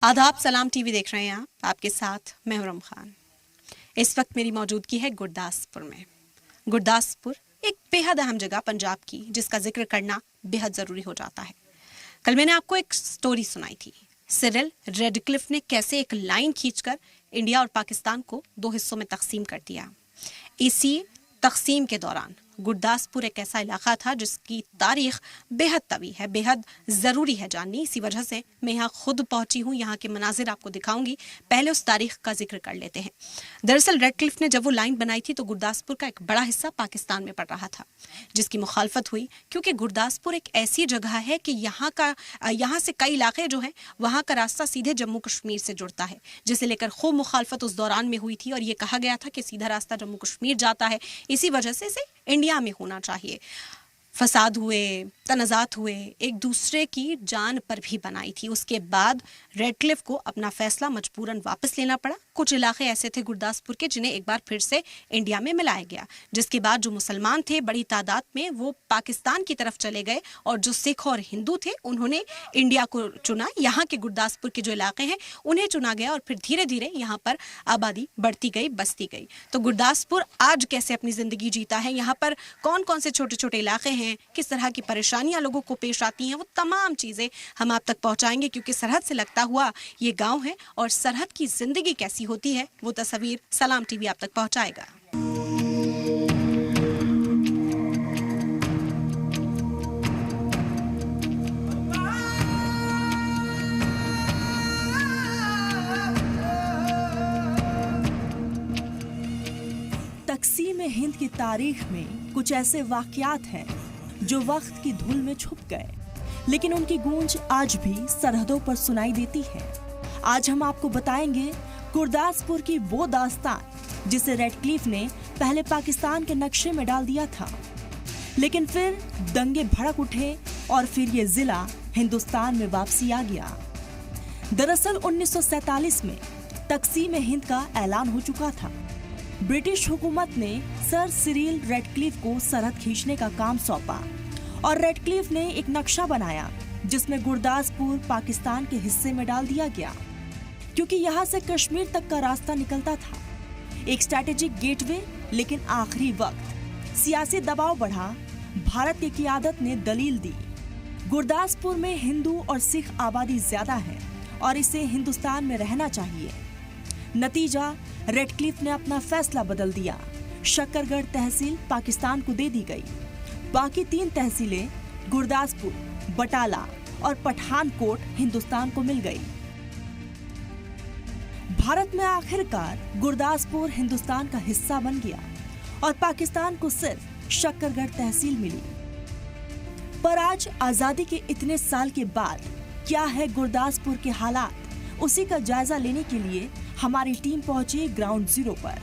आदाब, सलाम टीवी देख रहे हैं आप। आपके साथ मैं हुरम खान। इस वक्त मेरी मौजूदगी है गुरदासपुर में। गुरदासपुर एक बेहद अहम जगह पंजाब की, जिसका जिक्र करना बेहद ज़रूरी हो जाता है। कल मैंने आपको एक स्टोरी सुनाई थी, सिरिल रेडक्लिफ ने कैसे एक लाइन खींचकर इंडिया और पाकिस्तान को दो हिस्सों में तकसीम कर दिया। इसी तकसीम के दौरान गुरदासपुर एक ऐसा इलाका था जिसकी तारीख बेहद तवी है, बेहद ज़रूरी है जाननी। इसी वजह से मैं यहाँ खुद पहुँची हूँ, यहाँ के मनाजिर आपको दिखाऊंगी। पहले उस तारीख का जिक्र कर लेते हैं। दरअसल रेडक्लिफ ने जब वो लाइन बनाई थी तो गुरदासपुर का एक बड़ा हिस्सा पाकिस्तान में पड़ रहा था, जिसकी मुखालफत हुई क्योंकि गुरदासपुर एक ऐसी जगह है कि यहाँ से कई इलाके जो हैं वहाँ का रास्ता सीधे जम्मू कश्मीर से जुड़ता है, जिसे लेकर खूब मुखालफत उस दौरान में हुई थी और ये कहा गया था कि सीधा रास्ता जम्मू कश्मीर जाता है, इसी वजह से इसे इंडिया में होना चाहिए। फसाद हुए, तनाज़ात हुए, एक दूसरे की जान पर भी बनाई थी। उसके बाद रेडक्लिफ को अपना फैसला मजबूरन वापस लेना पड़ा। कुछ इलाके ऐसे थे गुरदासपुर के जिन्हें एक बार फिर से इंडिया में मिलाया गया, जिसके बाद जो मुसलमान थे बड़ी तादाद में वो पाकिस्तान की तरफ चले गए और जो सिख और हिंदू थे उन्होंने इंडिया को चुना। यहाँ के गुरदासपुर के जो इलाके हैं उन्हें चुना गया और फिर धीरे धीरे यहाँ पर आबादी बढ़ती गई, बसती गई। तो गुरदासपुर आज कैसे अपनी ज़िंदगी जीता है, यहाँ पर कौन कौन से छोटे छोटे इलाके हैं, किस तरह की परेशानियां लोगों को पेश आती हैं, वो तमाम चीज़ें हम आप तक पहुंचाएंगे, क्योंकि सरहद से लगता हुआ ये गांव है और सरहद की ज़िंदगी कैसी होती है वो तस्वीर सलाम टीवी आप तक पहुंचाएगा। तकसीम हिंद की तारीख में कुछ ऐसे वाकयात हैं जो वक्त की धूल में छुप गए, लेकिन उनकी गूंज आज भी सरहदों पर सुनाई देती है। आज हम आपको बताएंगे गुरदासपुर की वो दास्तान जिसे रेडक्लिफ ने पहले पाकिस्तान के नक्शे में डाल दिया था, लेकिन फिर दंगे भड़क उठे और फिर ये जिला हिंदुस्तान में वापसी आ गया। दरअसल 1947 में तकसीम हिंद का ऐलान हो चुका था। ब्रिटिश हुकूमत ने सर सिरिल रेडक्लिफ को सरहद खींचने का काम सौंपा और रेडक्लिफ ने एक नक्शा बनाया जिसमें गुरदासपुर पाकिस्तान के हिस्से में डाल दिया गया, क्योंकि यहाँ से कश्मीर तक का रास्ता निकलता था। एक स्ट्रैटेजिक गेटवे, लेकिन आखिरी वक्त सियासी दबाव बढ़ा। भारत की क़ियादत ने दलील दी, गुरदासपुर में हिंदू और सिख आबादी ज्यादा है और इसे हिंदुस्तान में रहना चाहिए। नतीजा, रेडक्लिफ ने अपना फैसला बदल दिया। शक्करगढ़ तहसील पाकिस्तान को दे दी गई। बाकी 3 तहसीलें गुरदासपुर, बटाला और पठानकोट हिंदुस्तान को मिल गई। भारत में आखिरकार गुरदासपुर हिंदुस्तान का हिस्सा बन गया और पाकिस्तान को सिर्फ शक्करगढ़ तहसील मिली। पर आज आजादी के इतने साल के बाद क्या है गुरदासपुर के हालात, उसी का जायजा लेने के लिए हमारी टीम पहुंची ग्राउंड जीरो पर।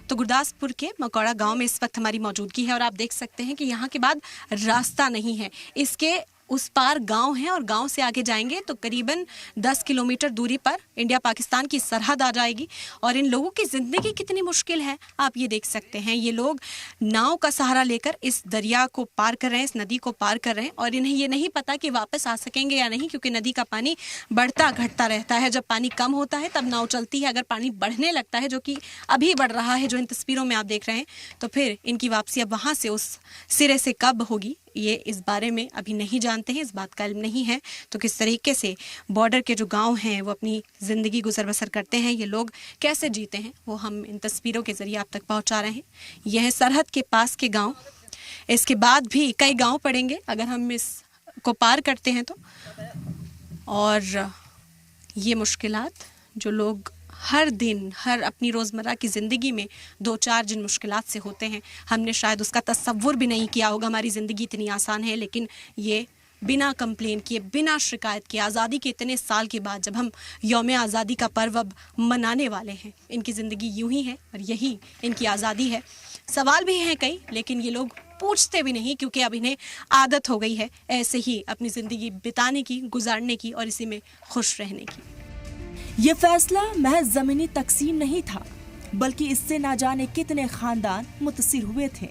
तो गुरदासपुर के मकौड़ा गांव में इस वक्त हमारी मौजूदगी है और आप देख सकते हैं कि यहाँ के बाद रास्ता नहीं है। इसके उस पार गांव है और गांव से आगे जाएंगे तो करीबन 10 किलोमीटर दूरी पर इंडिया पाकिस्तान की सरहद आ जाएगी। और इन लोगों की ज़िंदगी कितनी मुश्किल है आप ये देख सकते हैं। ये लोग नाव का सहारा लेकर इस दरिया को पार कर रहे हैं, इस नदी को पार कर रहे हैं और इन्हें ये नहीं पता कि वापस आ सकेंगे या नहीं, क्योंकि नदी का पानी बढ़ता घटता रहता है। जब पानी कम होता है तब नाव चलती है, अगर पानी बढ़ने लगता है, जो कि अभी बढ़ रहा है, जो इन तस्वीरों में आप देख रहे हैं, तो फिर इनकी वापसी अब वहाँ से उस सिरे से कब होगी ये इस बारे में अभी नहीं जानते हैं, इस बात का इल्म नहीं है। तो किस तरीके से बॉर्डर के जो गांव हैं वो अपनी ज़िंदगी गुजर बसर करते हैं, ये लोग कैसे जीते हैं, वो हम इन तस्वीरों के ज़रिए आप तक पहुंचा रहे हैं। यह है सरहद के पास के गांव। इसके बाद भी कई गांव पड़ेंगे अगर हम इसको पार करते हैं तो। और ये मुश्किलात जो लोग हर दिन, हर अपनी रोज़मर्रा की ज़िंदगी में 2-4 जिन मुश्किलात से होते हैं, हमने शायद उसका तसव्वुर भी नहीं किया होगा। हमारी ज़िंदगी इतनी आसान है, लेकिन ये बिना कंप्लेन किए, बिना शिकायत के, आज़ादी के इतने साल के बाद जब हम यौम आज़ादी का पर्व अब मनाने वाले हैं, इनकी ज़िंदगी यूं ही है और यही इनकी आज़ादी है। सवाल भी हैं कई, लेकिन ये लोग पूछते भी नहीं, क्योंकि अब इन्हें आदत हो गई है ऐसे ही अपनी ज़िंदगी बिताने की, गुजारने की और इसी में खुश रहने की। ये फैसला महज ज़मीनी तकसीम नहीं था, बल्कि इससे ना जाने कितने खानदान मुतासिर हुए थे।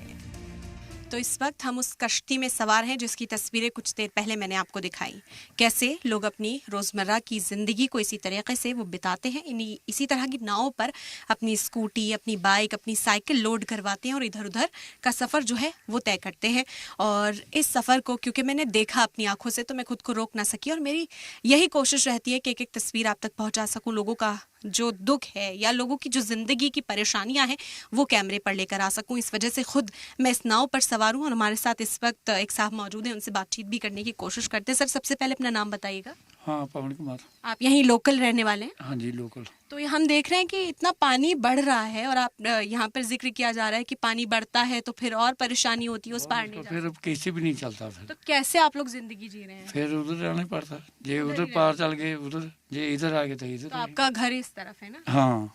तो इस वक्त हम उस कश्ती में सवार हैं जिसकी तस्वीरें कुछ देर पहले मैंने आपको दिखाई। कैसे लोग अपनी रोज़मर्रा की ज़िंदगी को इसी तरीके से वो बिताते हैं, इसी तरह की नावों पर अपनी स्कूटी, अपनी बाइक, अपनी साइकिल लोड करवाते हैं और इधर उधर का सफ़र जो है वो तय करते हैं। और इस सफ़र को क्योंकि मैंने देखा अपनी आंखों से तो मैं खुद को रोक ना सकी और मेरी यही कोशिश रहती है कि एक एक तस्वीर आप तक पहुँचा सकूँ। लोगों का जो दुख है या लोगों की जो ज़िंदगी की परेशानियां हैं वो कैमरे पर लेकर आ सकूं। इस वजह से खुद मैं इस नाव पर सवार हूं और हमारे साथ इस वक्त एक साहब मौजूद हैं, उनसे बातचीत भी करने की कोशिश करते हैं। सर, सबसे पहले अपना नाम बताइएगा। हाँ, पवन कुमार। आप यहीं लोकल रहने वाले हैं? हाँ जी, लोकल। तो ये हम देख रहे हैं कि इतना पानी बढ़ रहा है और आप यहाँ पर जिक्र किया जा रहा है कि पानी बढ़ता है तो फिर और परेशानी होती है, उस पार नहीं तो जा फिर अब किसी भी नहीं चलता। सकते। तो कैसे आप लोग जिंदगी जी रहे हैं? फिर उधर रहना ही पड़ता। जे उधर पार चल गए उधर, जे इधर आ गए तो इधर। तो आपका घर इस तरफ है ना? हाँ।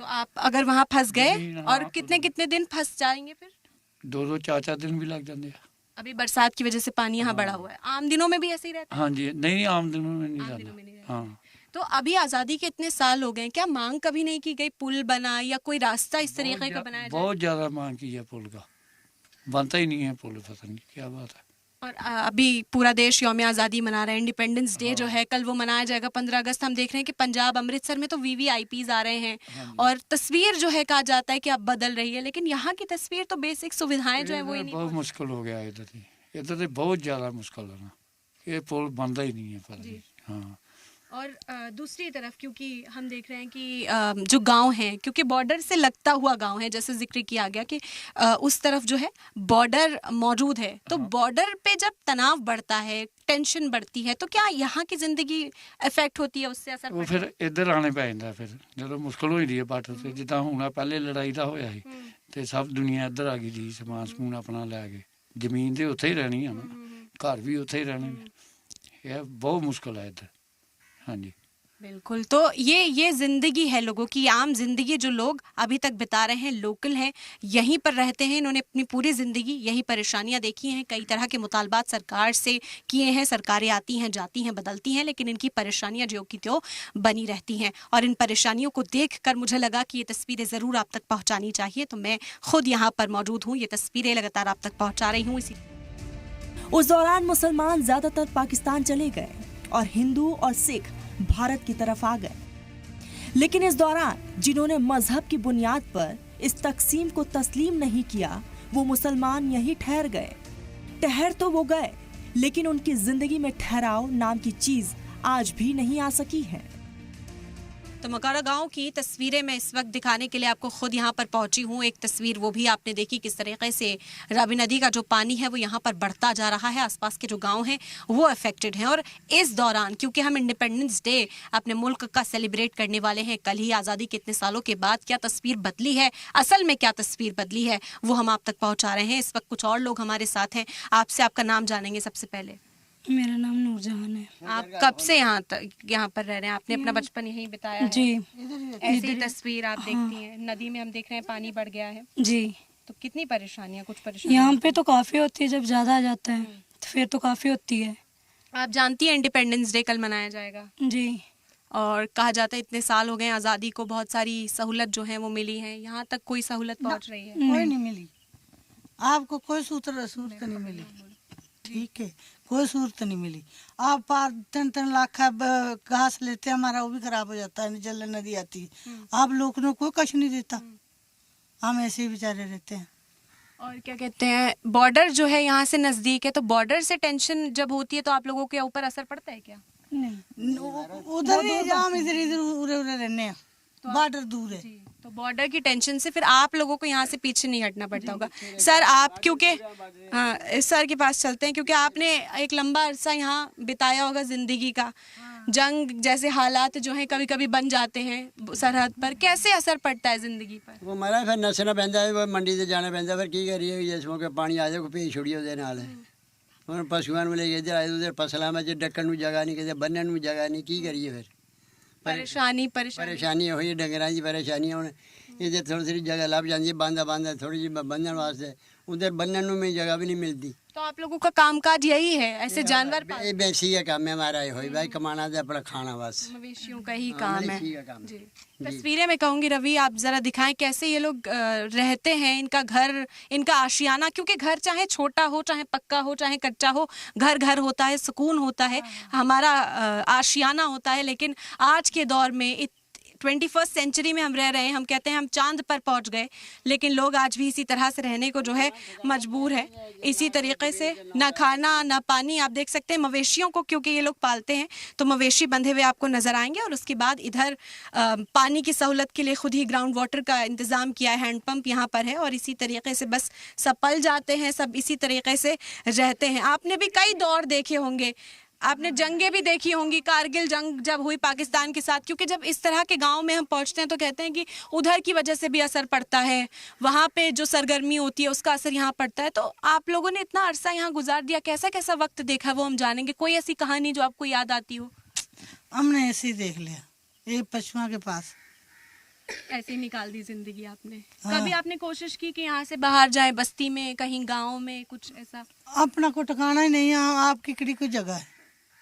तो आप अगर वहाँ फंस गए नहीं, और हाँ, कितने कितने दिन फंस जाएंगे फिर? 2-2 4-4 दिन भी लग जाते हैं। अभी बरसात की वजह से पानी यहाँ बढ़ा हुआ है, आम दिनों में भी ऐसे ही रहता है? हाँ जी, नहीं आम दिनों में नहीं आम दिनों जाता। में नहीं रहता। हाँ। तो अभी आजादी के इतने साल हो गए, क्या मांग कभी नहीं की गई पुल बना या कोई रास्ता इस तरीके का बनाया जाए? बहुत ज्यादा मांग की है पुल का, बनता ही नहीं है पुल। पता नहीं क्या बात है। और अभी पूरा देश यौम आज़ादी मना रहा है, इंडिपेंडेंस डे जो है कल वो मनाया जाएगा 15 अगस्त। हम देख रहे हैं कि पंजाब अमृतसर में तो वीवीआईपीज आ रहे हैं और तस्वीर जो है कहा जाता है कि अब बदल रही है, लेकिन यहाँ की तस्वीर तो बेसिक सुविधाएं जो है वो ही नहीं। बहुत मुश्किल हो गया इधर तो बहुत ज्यादा मुश्किल है ना, ये पुल बनता ही नहीं है। पता नहीं। हाँ। और दूसरी तरफ क्योंकि हम देख रहे हैं कि जो गांव है, क्योंकि बॉर्डर से लगता हुआ गांव है, जैसे जिक्र किया गया कि उस तरफ जो है बॉर्डर मौजूद है, तो बॉर्डर पे जब तनाव बढ़ता है, टेंशन बढ़ती है, तो क्या यहाँ की जिंदगी इफेक्ट होती है, उससे असर वो फिर इधर आने पै जाता। फिर जो मुश्किल हो रही है बार्डर से, जिदा हूँ पहले लड़ाई का होया ਸੀ ਤੇ सब दुनिया इधर आ गई जी, समान समून अपना लै गए। जमीन तो उत्थे ही रहनी है ना, घर भी उत्थे ही रहने। ये बहुत मुश्किल है इधर। हाँ जी, बिल्कुल। तो ये जिंदगी है लोगों की, आम जिंदगी जो लोग अभी तक बिता रहे हैं, लोकल हैं, यहीं पर रहते हैं, इन्होंने अपनी पूरी जिंदगी यही परेशानियां देखी हैं, कई तरह के मुतालबात सरकार से किए हैं, सरकारें आती हैं जाती हैं बदलती हैं, लेकिन इनकी परेशानियां जो की त्यों बनी रहती हैं। और इन परेशानियों को देख कर मुझे लगा कि ये तस्वीरें ज़रूर आप तक पहुँचानी चाहिए, तो मैं खुद यहाँ पर मौजूद हूँ, ये तस्वीरें लगातार आप तक पहुँचा रही हूँ। इसी उस दौरान मुसलमान ज्यादातर पाकिस्तान चले गए और हिंदू और सिख भारत की तरफ आ गए, लेकिन इस दौरान जिन्होंने मजहब की बुनियाद पर इस तकसीम को तस्लीम नहीं किया, वो मुसलमान यहीं ठहर गए। ठहर तो वो गए, लेकिन उनकी जिंदगी में ठहराव नाम की चीज आज भी नहीं आ सकी है। तो मकारा गांव की तस्वीरें मैं इस वक्त दिखाने के लिए आपको खुद यहाँ पर पहुंची हूँ। एक तस्वीर वो भी आपने देखी किस तरीके से रावी नदी का जो पानी है वो यहाँ पर बढ़ता जा रहा है, आसपास के जो गांव हैं वो अफेक्टेड हैं। और इस दौरान क्योंकि हम इंडिपेंडेंस डे अपने मुल्क का सेलिब्रेट करने वाले हैं, कल ही आज़ादी के इतने सालों के बाद क्या तस्वीर बदली है, असल में क्या तस्वीर बदली है, वो हम आप तक पहुँचा रहे हैं। इस वक्त कुछ और लोग हमारे साथ हैं, आपसे आपका नाम जानेंगे सबसे पहले। मेरा नाम नूरजहान है। आप कब से यहाँ पर रह रहे हैं? आपने अपना बचपन यहीं बिताया है? जी। ऐसी तस्वीर आप देखती हैं, नदी में हम देख रहे हैं पानी बढ़ गया है जी। तो कितनी परेशानियाँ, कुछ परेशानियाँ यहाँ पे तो काफी होती है, जब ज्यादा आ जाता है तो फिर तो काफी होती है। आप जानती हैं इंडिपेंडेंस डे कल मनाया जाएगा जी। और कहा जाता है इतने साल हो गए आज़ादी को, बहुत सारी सहूलत जो है वो मिली है, यहाँ तक कोई सहूलत पहुँच रही है? कोई नहीं मिली, आपको कोई सूरत नहीं मिली। ठीक है, कोई सूरत नहीं मिली। आप पार 3-3 लाख का घास लेते हैं, हमारा वो भी खराब हो जाता है, जल नदी आती है। आप लोगों ने कोई कश नहीं देता, हम ऐसे ही बेचारे रहते हैं। और क्या कहते हैं, बॉर्डर जो है यहाँ से नजदीक है, तो बॉर्डर से टेंशन जब होती है तो आप लोगों के ऊपर असर पड़ता है क्या? उधर नहीं, हम इधर उरे रहने हैं, बॉर्डर दूर है। तो बॉर्डर की टेंशन से फिर आप लोगों को यहाँ से पीछे नहीं हटना पड़ता होगा। सर आप क्योंकि हाँ इस सर के पास चलते हैं, क्योंकि आपने एक लंबा अरसा यहाँ बिताया होगा जिंदगी का, जंग जैसे हालात जो हैं कभी कभी बन जाते हैं सरहद पर, कैसे असर पड़ता है जिंदगी पर? वो मारा फिर नसना पैंदा है, मंडी से जाना पैंदा, फिर की करिए जिस मौके पानी आ जाए भेज छोड़िए ਉਹਦੇ ਨਾਲ ਹੁਣ ਪਸ਼ੂਆਂ ਨੂੰ ਲੈ ਕੇ ਇੱਧਰ ਆਏ, ਉਧਰ ਫਸਲਾਂ ਵਿੱਚ ਡੱਕਣ ਨੂੰ ਜਗ੍ਹਾ ਨਹੀਂ, ਕਿਤੇ ਬੰਨਣ ਨੂੰ ਜਗ੍ਹਾ ਨਹੀਂ, ਕੀ ਕਰੀਏ ਫਿਰ? परेशानी होई डंगरां दी परेशानी। हुण इधर थोड़ी थोड़ी जगह लभ जांदी, बांधा थोड़ी जी बन्नण वास्ते, उधर बन्नण नूं भी जगह भी नहीं मिलती। तो आप लोगों का कामकाज यही है, ऐसे जानवर ये बेसी का काम है हमारा, ये भाई कमाना दे अपना खाना बस, मवेशियों का ही हाँ, काम है। मवेशी का काम। जी। तस्वीरें मैं कहूंगी रवि आप जरा दिखाएं कैसे ये लोग रहते हैं, इनका घर, इनका आशियाना, क्योंकि घर चाहे छोटा हो चाहे पक्का हो चाहे कच्चा हो, घर घर होता है, सुकून होता है, हमारा आशियाना होता है। लेकिन आज के दौर में 21st सेंचुरी में हम रह रहे हैं, हम कहते हैं हम चांद पर पहुंच गए, लेकिन लोग आज भी इसी तरह से रहने को जो है मजबूर है। इसी तरीके से ना खाना ना पानी, आप देख सकते हैं मवेशियों को, क्योंकि ये लोग पालते हैं तो मवेशी बंधे हुए आपको नजर आएंगे। और उसके बाद इधर पानी की सहूलत के लिए खुद ही ग्राउंड वाटर का इंतजाम किया है, हैंडपंप यहाँ पर है, और इसी तरीके से बस सब पल जाते हैं, सब इसी तरीके से रहते हैं। आपने भी कई दौर देखे होंगे, आपने जंगें भी देखी होंगी, कारगिल जंग जब हुई पाकिस्तान के साथ, क्योंकि जब इस तरह के गांव में हम पहुंचते हैं तो कहते हैं कि उधर की वजह से भी असर पड़ता है, वहाँ पे जो सरगर्मी होती है उसका असर यहाँ पड़ता है। तो आप लोगों ने इतना अरसा यहाँ गुजार दिया, कैसा कैसा वक्त देखा वो हम जानेंगे। कोई ऐसी कहानी जो आपको याद आती हो? हमने ऐसे ही देख लिया, ये पशुओं के पास ऐसे ही निकाल दी जिंदगी आपने। हाँ। कभी आपने कोशिश की कि यहाँ से बाहर जाए, बस्ती में, कहीं गाँव में, कुछ ऐसा? अपना को ठिकाना ही नहीं है, आपकी कड़ी कोई जगह है,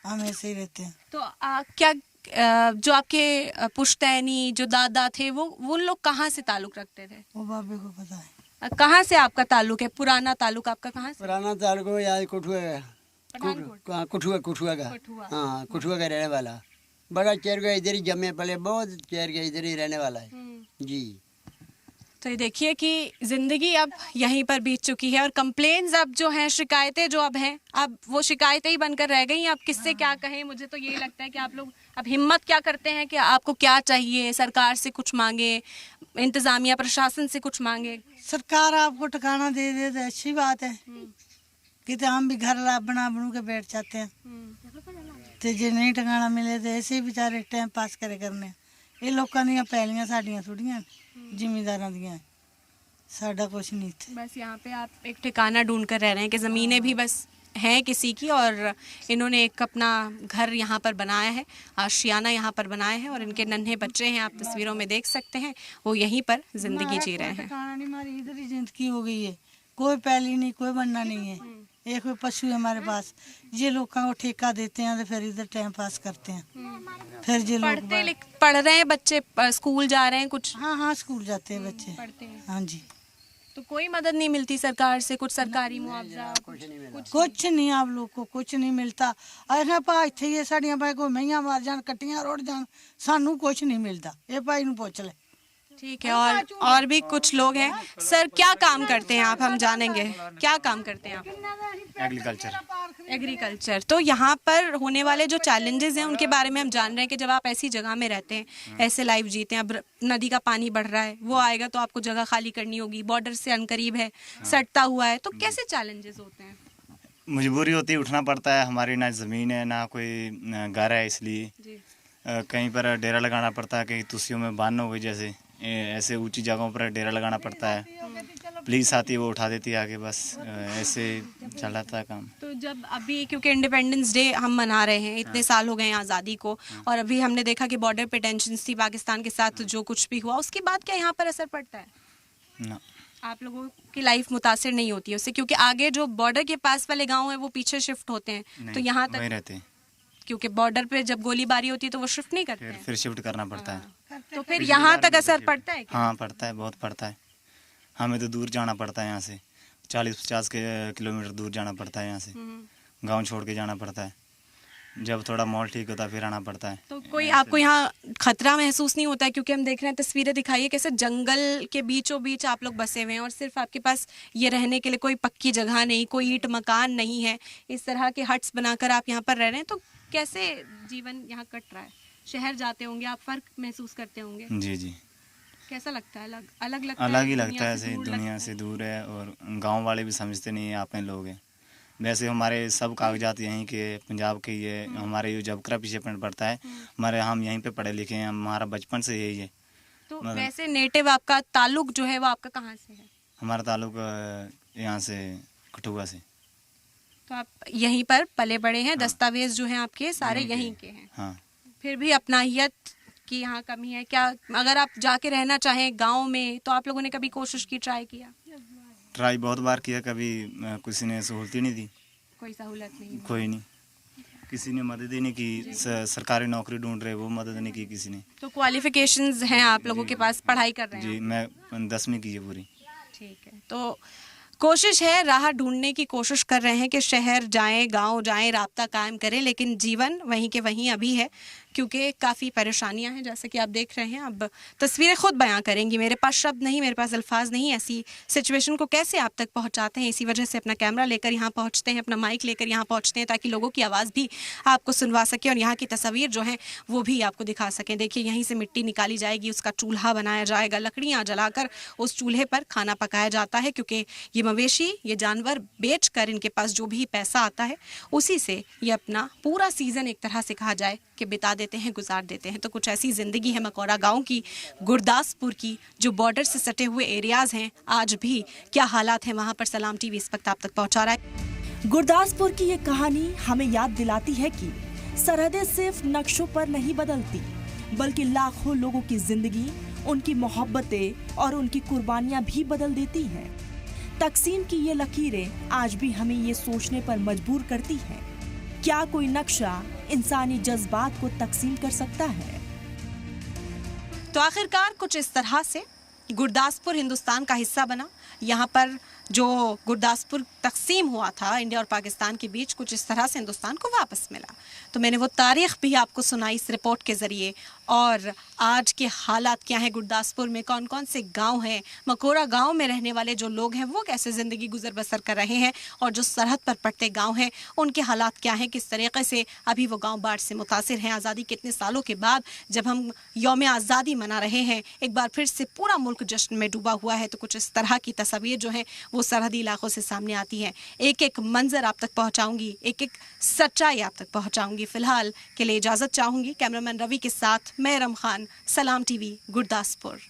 हम ऐसे ही रहते हैं। तो क्या जो आपके पुश्तैनी जो दादा थे वो उन लोग कहाँ से ताल्लुक रखते थे? वो बाबे को पता है। कहाँ से आपका ताल्लुक है? पुराना ताल्लुक आपका कहाँ से? पुराना तालुक यार कुठुआ पठानकोट। कुठुआ का, कठुआ। हाँ कुठुआ का रहने वाला, बड़ा चेर का इधर ही जमे पले, बहुत चेर का इधर ही रहने वाला है जी। तो ये देखिए कि जिंदगी अब यहीं पर बीत चुकी है, और कंप्लेन्स अब जो हैं, शिकायतें जो अब हैं, अब वो शिकायतें ही बनकर रह गई। अब किससे क्या कहें, मुझे तो यही लगता है कि आप लोग अब हिम्मत क्या करते हैं कि आपको क्या चाहिए, सरकार से कुछ मांगे, इंतजामिया प्रशासन से कुछ मांगे। सरकार आपको ठिकाना दे दे तो अच्छी बात है, कि तो हम भी घर बना बनू के बैठ जाते हैं। तो जो नहीं ठिकाना मिले तो ऐसे ही बेचारे टाइम पास करे करने। ये लोगों ਦੀਆਂ ਪੈਲੀਆਂ ਸਾਡੀਆਂ ਥੋੜੀਆਂ ਜ਼ਿਮੀਂਦਾਰਾਂ ਦੀਆਂ, साडा कुछ नहीं थे। बस यहाँ पे आप एक ठिकाना ढूंढ कर रह रहे हैं कि ज़मीनें भी बस हैं किसी की, और इन्होंने एक अपना घर यहाँ पर बनाया है, आशियाना यहाँ पर बनाया है, और इनके नन्हे बच्चे हैं, आप तस्वीरों में देख सकते हैं, वो यहीं पर जिंदगी जी रहे हैं। ठिकाना नहीं, हमारी इधर ही जिंदगी हो गई है, कोई पैली नहीं, कोई बनना नहीं है, एक कोई पशु है हमारे पास। ये लोग को ठेका देते हैं तो फिर इधर टाइम पास करते हैं। फिर ये लोग पढ़ रहे हैं बच्चे, स्कूल जा रहे हैं कुछ? हाँ हाँ, स्कूल जाते हैं बच्चे, पढ़ते हैं। हाँ जी। तो कोई मदद नहीं मिलती सरकार से, कुछ सरकारी मुआवजा? कुछ नहीं, आप लोग को कुछ नहीं मिलता। अरे भा इत्थे ये साड़ियां भाई कोई महियां मार जान, कट्टियां रोड़ जान, सानू कुछ नहीं मिलता। ये भाई नू पूछ ले। ठीक है। और भी कुछ लोग हैं। सर क्या काम करते हैं आप, हम जानेंगे, क्या काम करते हैं आप? एग्रीकल्चर। तो यहाँ पर होने वाले जो चैलेंजेस हैं उनके बारे में हम जान रहे हैं कि जब आप ऐसी जगह में रहते हैं, ऐसे लाइफ जीते हैं, अब नदी का पानी बढ़ रहा है, वो आएगा तो आपको जगह खाली करनी होगी, बॉर्डर से अनकरीब है, सटता हुआ है, तो कैसे चैलेंजेस होते हैं? मजबूरी होती है, उठना पड़ता है, हमारी ना ज़मीन है ना कोई घर है, इसलिए कहीं पर डेरा लगाना पड़ता है, कहीं तुसियों में बांध हो गई, जैसे ऐसे ऊंची जगहों पर डेरा लगाना पड़ता है। पुलिस आती है, वो उठा देती है आगे, बस ऐसे चल रहा था काम। तो जब अभी क्योंकि इंडिपेंडेंस डे हम मना रहे हैं, इतने साल हो गए हैं आज़ादी को, और अभी हमने देखा कि बॉर्डर पे टेंशन थी पाकिस्तान के साथ, जो कुछ भी हुआ उसके बाद क्या यहाँ पर असर पड़ता है? ना, आप लोगों की लाइफ मुतासिर नहीं होती है उससे, क्योंकि आगे जो बॉर्डर के पास वाले गाँव हैं वो पीछे शिफ्ट होते हैं, तो यहाँ तक रहते हैं, क्योंकि बॉर्डर पे जब गोलीबारी होती है तो वो शिफ्ट नहीं करते हैं। फिर शिफ्ट करना पड़ता है। तो फिर यहाँ तक असर पड़ता है क्या? हाँ पड़ता है, बहुत पड़ता है। हमें तो दूर जाना पड़ता है, यहाँ से 40-50 किलोमीटर दूर जाना पड़ता है, यहाँ से गांव छोड़ के जाना पड़ता है। जब थोड़ा माहौल ठीक होता है फिर आना पड़ता है। तो कोई आपको यहाँ खतरा महसूस नहीं होता है? क्योंकि हम देख रहे हैं, तस्वीरें दिखाइए कैसे जंगल के बीचों बीच आप लोग बसे हुए हैं, और सिर्फ आपके पास ये रहने के लिए कोई पक्की जगह नहीं, कोई ईंट मकान नहीं है, इस तरह के हट्स बनाकर आप यहाँ पर रह रहे हैं। तो कैसे जीवन यहाँ कट रहा है? शहर जाते होंगे आप, फर्क महसूस करते होंगे? जी जी। कैसा लगता है? अलग लगता है? अलग ही लगता है, ऐसे दुनिया से दूर है, और गांव वाले भी समझते नहीं है आपने लोग हैं। वैसे हमारे सब कागजात यहीं के, पंजाब के, ये हमारे ये जबकरा पीछे पड़ता है हमारे, हम यहीं पे पढ़े लिखे हैं, हमारा बचपन से यही है। तो वैसे नेटिव आपका ताल्लुक जो है वो आपका कहाँ से है? हमारा ताल्लुक यहाँ से कठुआ से। तो आप यहीं पर पले बड़े हैं, दस्तावेज जो हैं आपके सारे यहीं के हैं। हाँ। फिर भी अपनाहियत की यहाँ कमी है क्या? अगर आप जाके रहना चाहें गांव में तो आप लोगों ने कभी कोशिश की, ट्राई किया? ट्राई बहुत बार किया, कभी किसी ने सहूलत ही नहीं दी, कोई सहूलत नहीं। कोई नहीं, किसी ने मदद ही नहीं की। सरकारी नौकरी ढूंढ रहे, वो मदद नहीं की किसी ने। तो क्वालिफिकेशंस हैं आप लोगों के पास, पढ़ाई कर रहे हैं? जी, मैं 10वीं की है पूरी। ठीक है, तो कोशिश है, राह ढूंढने की कोशिश कर रहे हैं कि शहर जाएं, गांव जाएं, राब्ता कायम करें, लेकिन जीवन वहीं के वहीं अभी है, क्योंकि काफ़ी परेशानियां हैं, जैसे कि आप देख रहे हैं। अब तस्वीरें खुद बयां करेंगी, मेरे पास शब्द नहीं, मेरे पास अल्फाज नहीं। ऐसी सिचुएशन को कैसे आप तक पहुंचाते हैं, इसी वजह से अपना कैमरा लेकर यहाँ पहुँचते हैं, अपना माइक लेकर यहाँ पहुँचते हैं, ताकि लोगों की आवाज़ भी आपको सुनवा सके और यहाँ की तस्वीर जो है वो भी आपको दिखा सकें। देखिए, यहीं से मिट्टी निकाली जाएगी, उसका चूल्हा बनाया जाएगा, लकड़ियाँ जलाकर उस चूल्हे पर खाना पकाया जाता है, क्योंकि ये मवेशी, ये जानवर बेच कर इनके पास जो भी पैसा आता है उसी से ये अपना पूरा सीज़न एक तरह से कहा जाए कि बिता देते हैं, गुजार देते हैं। तो कुछ ऐसी ज़िंदगी है मकौरा गांव की, गुरदासपुर की, जो बॉर्डर से सटे हुए एरियाज़ हैं। आज भी क्या हालात हैं वहाँ पर, सलाम टीवी इस वक्त आप तक पहुँचा रहा है। गुरदासपुर की ये कहानी हमें याद दिलाती है कि सरहदें सिर्फ नक्शों पर नहीं बदलती, बल्कि लाखों लोगों की जिंदगी, उनकी मोहब्बतें और उनकी कुर्बानियां भी बदल देती हैं। तकसीम की ये लकीरें आज भी हमें ये सोचने पर मजबूर करती हैं, क्या कोई नक्शा इंसानी जज्बात को तकसीम कर सकता है? तो आखिरकार कुछ इस तरह से गुरदासपुर हिंदुस्तान का हिस्सा बना। यहाँ पर जो गुरदासपुर तकसीम हुआ था इंडिया और पाकिस्तान के बीच, कुछ इस तरह से हिंदुस्तान को वापस मिला। तो मैंने वो तारीख भी आपको सुनाई इस रिपोर्ट के ज़रिए, और आज के हालात क्या हैं गुरदासपुर में, कौन कौन से गांव हैं, मकौरा गांव में रहने वाले जो लोग हैं वो कैसे ज़िंदगी गुजर बसर कर रहे हैं, और जो सरहद पर पड़ते गांव हैं उनके हालात क्या हैं, किस तरीके से अभी वो गांव बाढ़ से मुतासिर हैं। आज़ादी के इतने सालों के बाद जब हम यौम आज़ादी मना रहे हैं, एक बार फिर से पूरा मुल्क जश्न में डूबा हुआ है, तो कुछ इस तरह की तस्वीर जो है वो सरहदी इलाकों से सामने आती है। एक एक मंजर आप तक पहुंचाऊंगी, एक एक सच्चाई आप तक पहुंचाऊंगी। फिलहाल के लिए इजाज़त चाहूंगी। कैमरामैन रवि के साथ मैं रम खान, सलाम टीवी, गुरदासपुर।